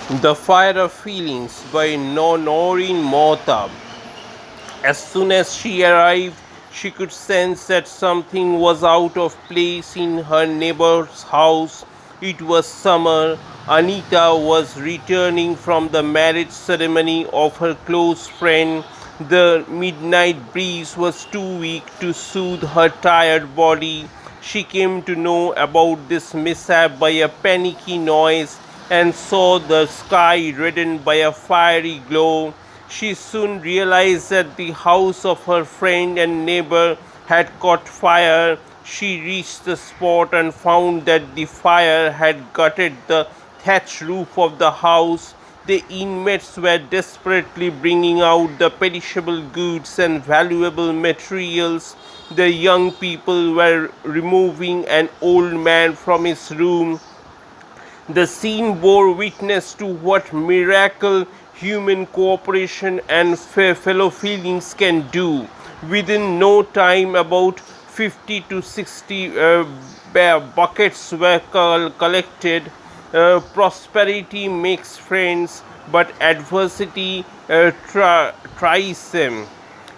The Fire of Feelings by Noreen Mohtab. As soon as she arrived, she could sense that something was out of place in her neighbor's house. It was summer. Anita was returning from the marriage ceremony of her close friend. The midnight breeze was too weak to soothe her tired body. She came to know about this mishap by a panicky noise and saw the sky reddened by a fiery glow. She soon realized that the house of her friend and neighbor had caught fire. She reached the spot and found that the fire had gutted the thatch roof of the house. The inmates were desperately bringing out the perishable goods and valuable materials. The young people were removing an old man from his room. The scene bore witness to what miracle human cooperation and fellow feelings can do. Within no time, about 50 to 60 buckets were collected. Prosperity makes friends, but adversity tries them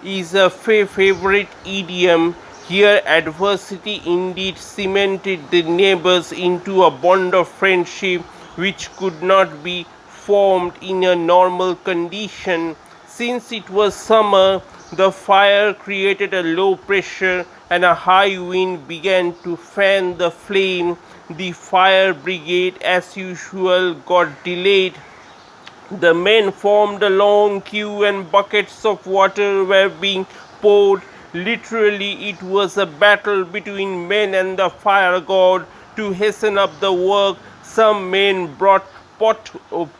is a favorite idiom. Here, adversity indeed cemented the neighbors into a bond of friendship which could not be formed in a normal condition. Since it was summer, the fire created a low pressure and a high wind began to fan the flame. The fire brigade, as usual, got delayed. The men formed a long queue and buckets of water were being poured. Literally, it was a battle between men and the fire god to hasten up the work. Some men brought pot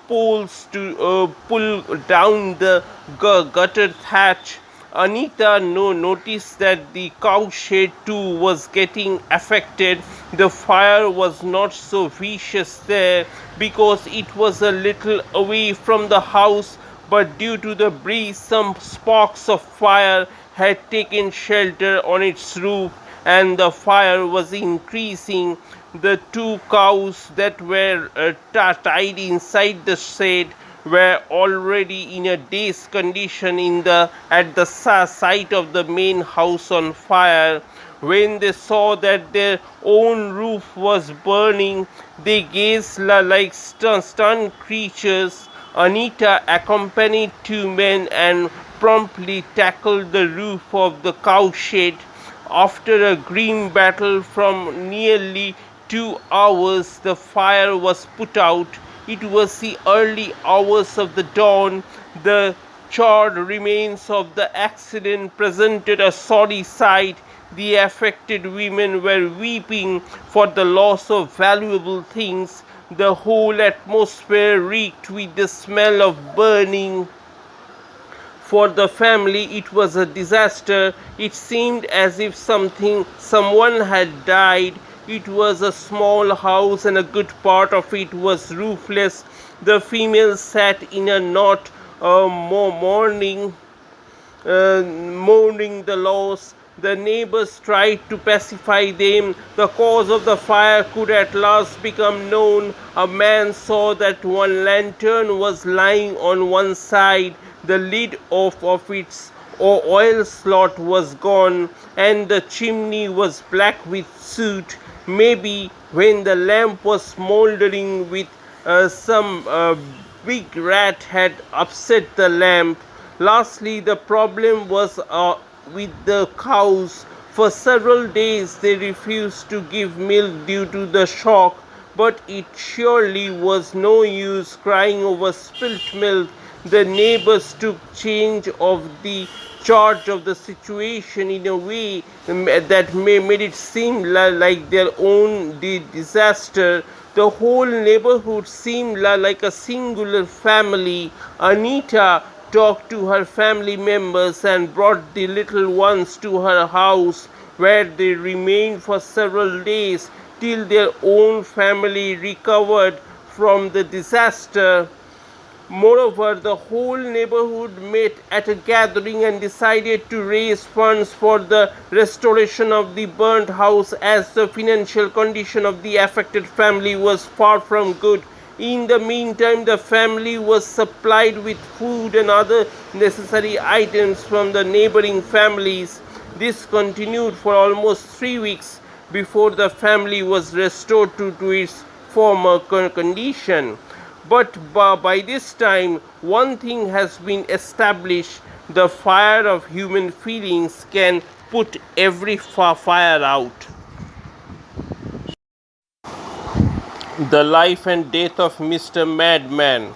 poles to pull down the gutter thatch. Anita noticed that the cowshed too was getting affected. The fire was not so vicious there because it was a little away from the house, but due to the breeze, some sparks of fire had taken shelter on its roof and the fire was increasing. The two cows that were tied inside the shed were already in a dazed condition at the sight of the main house on fire. When they saw that their own roof was burning, they gazed like stunned creatures. Anita accompanied two men and promptly tackled the roof of the cowshed. After a grim battle from nearly 2 hours, the fire was put out. It was the early hours of the dawn. The charred remains of the accident presented a sorry sight. The affected women were weeping for the loss of valuable things. The whole atmosphere reeked with the smell of burning. For the family, it was a disaster. It seemed as if someone had died. It was a small house and a good part of it was roofless. The females sat in a knot, mourning the loss. The neighbors tried to pacify them. The cause of the fire could at last become known. A man saw that one lantern was lying on one side. The lid of its oil slot was gone, and the chimney was black with soot. Maybe when the lamp was smoldering with some big rat had upset the lamp. Lastly, the problem was with the cows. For several days they refused to give milk due to the shock, but it surely was no use crying over spilt milk. The neighbors took charge of the situation in a way that made it seem like their own disaster. The whole neighborhood seemed like a singular family. Anita talked to her family members and brought the little ones to her house, where they remained for several days till their own family recovered from the disaster. Moreover, the whole neighborhood met at a gathering and decided to raise funds for the restoration of the burnt house, as the financial condition of the affected family was far from good. In the meantime, the family was supplied with food and other necessary items from the neighboring families. This continued for almost 3 weeks before the family was restored to its former condition. But by this time, one thing has been established: the fire of human feelings can put every fire out. The Life and Death of Mr. Madman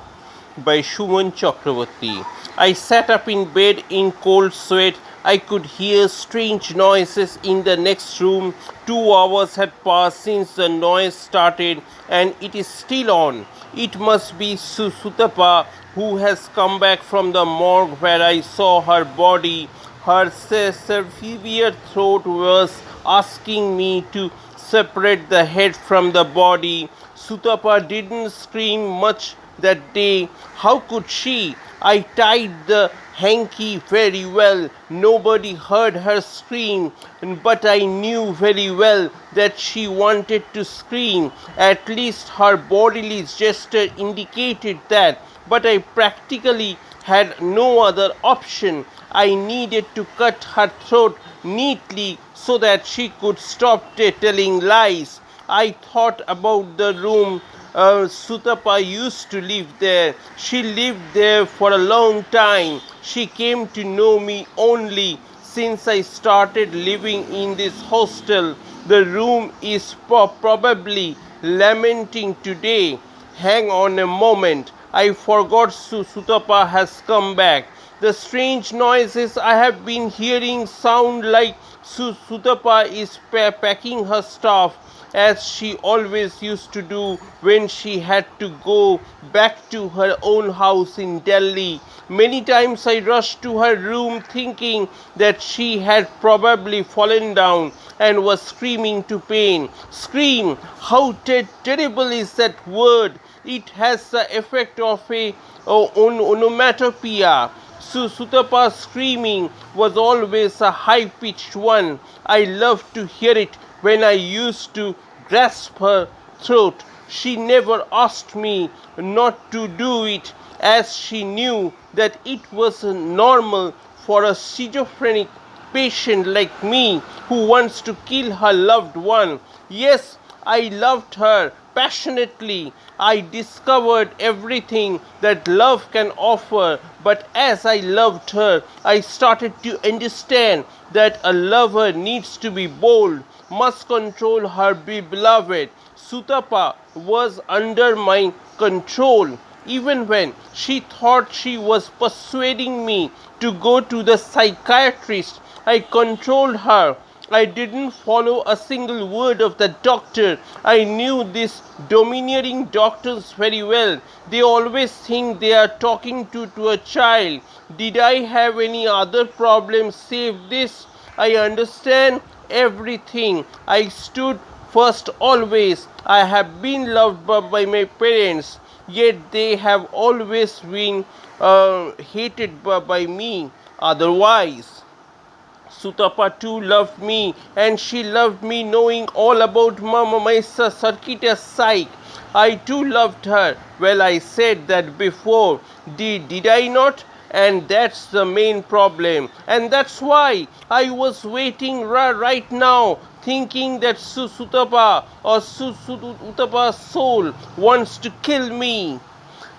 by Suman Chakraborty. I sat up in bed in cold sweat. I could hear strange noises in the next room. 2 hours had passed since the noise started, and it is still on. It must be Sutapa, who has come back from the morgue where I saw her body. Her severe throat was asking me to separate the head from the body. Sutapa didn't scream much that day. How could she? I tied the hanky very well. Nobody heard her scream, but I knew very well that she wanted to scream. At least her bodily gesture indicated that, but I practically had no other option. I needed to cut her throat neatly so that she could stop telling lies. I thought about the room Sutapa used to live there. She lived there for a long time. She came to know me only since I started living in this hostel. The room is probably lamenting today. Hang on a moment. I forgot Sutapa has come back. The strange noises I have been hearing sound like Sutapa is packing her stuff, as she always used to do when she had to go back to her own house in Delhi. Many times I rushed to her room thinking that she had probably fallen down and was screaming to pain. Scream! How terrible is that word! It has the effect of a onomatopoeia. Sutapa's screaming was always a high-pitched one. I loved to hear it when I used to grasp her throat. She never asked me not to do it, as she knew that it was normal for a schizophrenic patient like me who wants to kill her loved one. Yes, I loved her passionately. I discovered everything that love can offer, but as I loved her, I started to understand that a lover needs to be bold, must control her beloved. Sutapa was under my control. Even when she thought she was persuading me to go to the psychiatrist, I controlled her. I didn't follow a single word of the doctor. I knew these domineering doctors very well. They always think they are talking to a child. Did I have any other problem save this? I understand everything. I stood first always. I have been loved by my parents, yet they have always been hated by me otherwise. Sutapa too loved me, and she loved me knowing all about my circuitous psyche. I too loved her. Well, I said that before. Did I not? And that's the main problem. And that's why I was waiting right now, thinking that Sutapa or Sutapa's soul wants to kill me.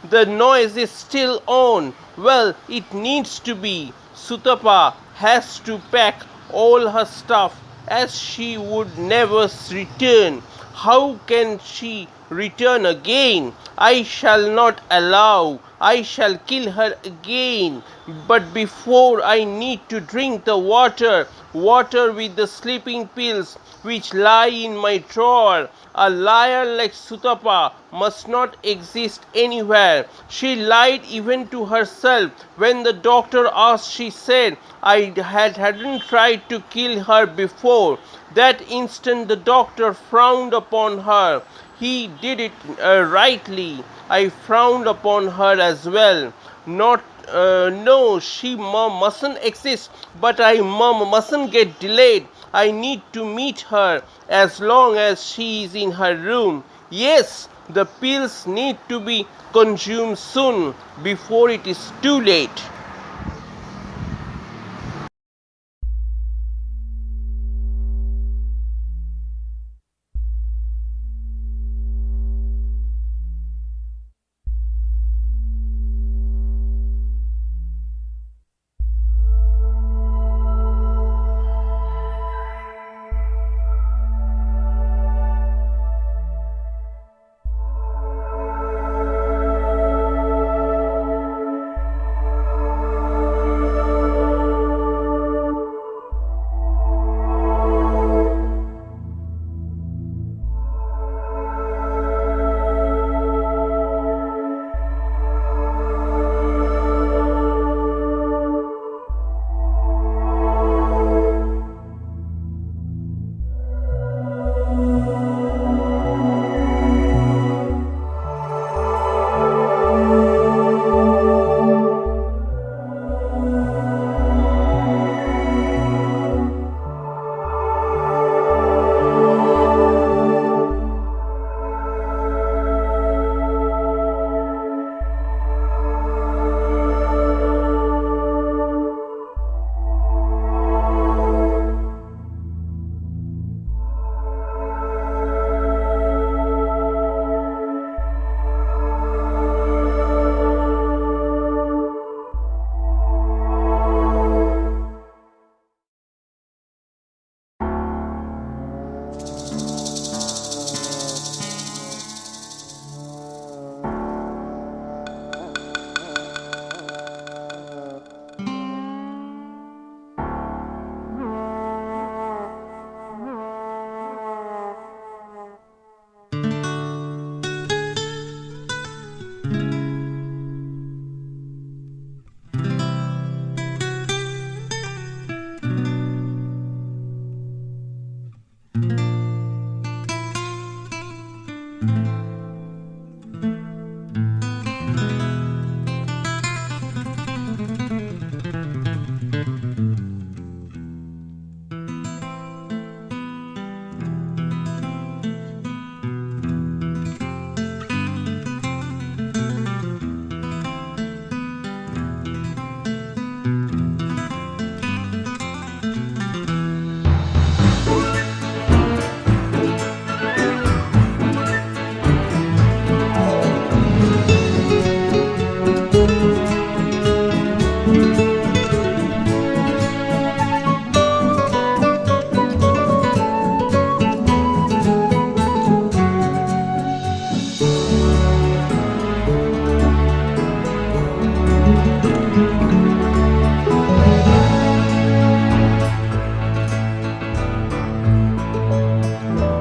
The noise is still on. Well, it needs to be. Sutapa has to pack all her stuff, as she would never return. How can she return again? I shall not allow. I shall kill her again. But before, I need to drink the water with the sleeping pills which lie in my drawer. A liar like Sutapa must not exist anywhere. She lied even to herself. When the doctor asked, she said I hadn't tried to kill her before. That instant the doctor frowned upon her. He did it rightly. I frowned upon her as well. No, she mustn't exist, but I mustn't get delayed. I need to meet her as long as she is in her room. Yes, The pills need to be consumed soon before it is too late.